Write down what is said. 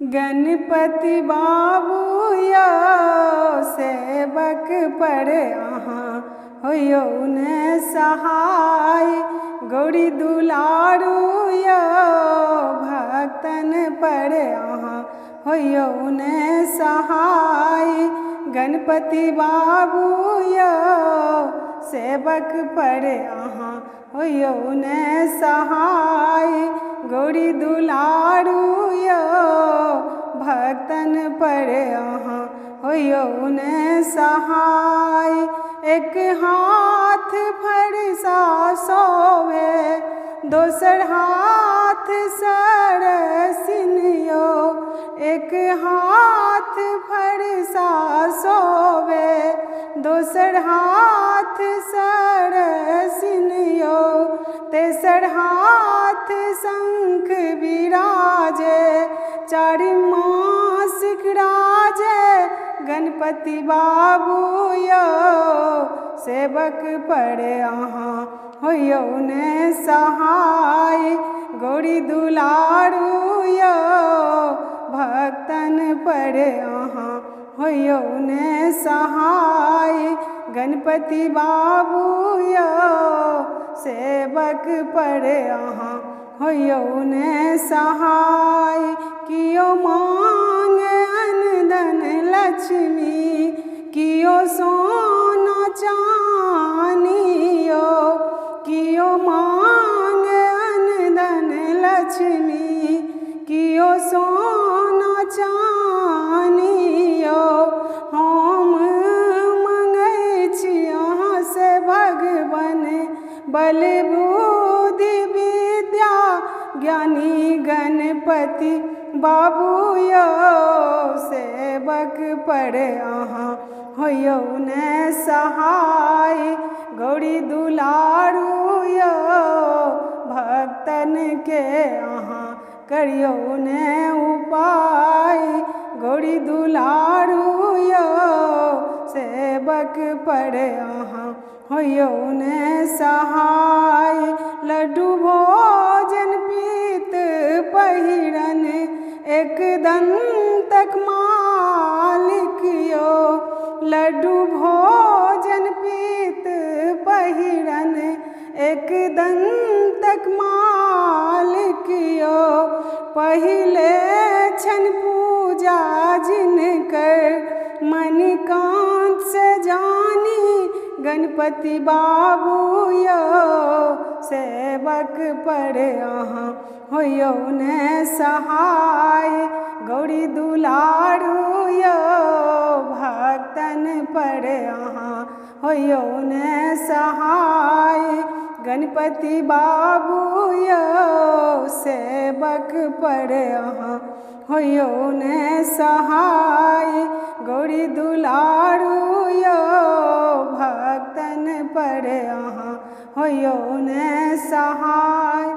गणपति बाबू यो सेवक पर अहाँ होयो ने सहाय। गौरी दुलारू यो भक्तन पर अहाँ होयो ने सहाय। गणपति बाबू यो सेवक पर अहाँ होयो ने सहाय। गौरी दुलारू यो भक्तन पर अहाँ होयो ने सहाय। एक हाथ फरसा सोवे दोसर हाथ सरसिनियो। एक हाथ फरसा सोवे दोसर हाथ सरसिनियो। तेसर हाथ शंख विराजे चारिमा सिकराजे। गणपति बाबू यो सेवक पर अहाँ होयो ने सहाय। गौरी दुलारू यो भक्तन पर अहाँ होयो ने सहाय। गणपति बाबू यो सेवक पर अहाँ होयो ने सहाय। कियो मांगे अन्न धन लक्ष्मी कियो सोना चानियो। कियो मांगे अन्न धन लक्ष्मी कियो सोना चानियो। हम मंगै छी अहाँ से भगवन बल बुद्धि विद्या ज्ञानी। गणपति बाबू यो सेवक पर अहाँ होयो ने सहाय। गौरी दुलारू यो भक्तन के अहाँ करियो ने उपाय। गौरी दुलारू यो सेवक पर अहाँ होयो ने सहाय। लड्डू भोजन पीत पहिरन एक दंतक मालिक यो। लड्डू भोजन पीत पहिरन एक दंतक मालिक यो। पहिले छन पूजा जिनकर मणिकांत से जानी। गणपति बाबू यो सेवक पर अहाँ होयो ने सहाय। गौरी दुलारू यो भक्तन पर अहाँ होयो ने सहाय। गणपति बाबू यो सेवक पर अहाँ होयो ने सहाय। गौरी दुलारू यो भक्तन पर अहाँ होयो ने सहाय।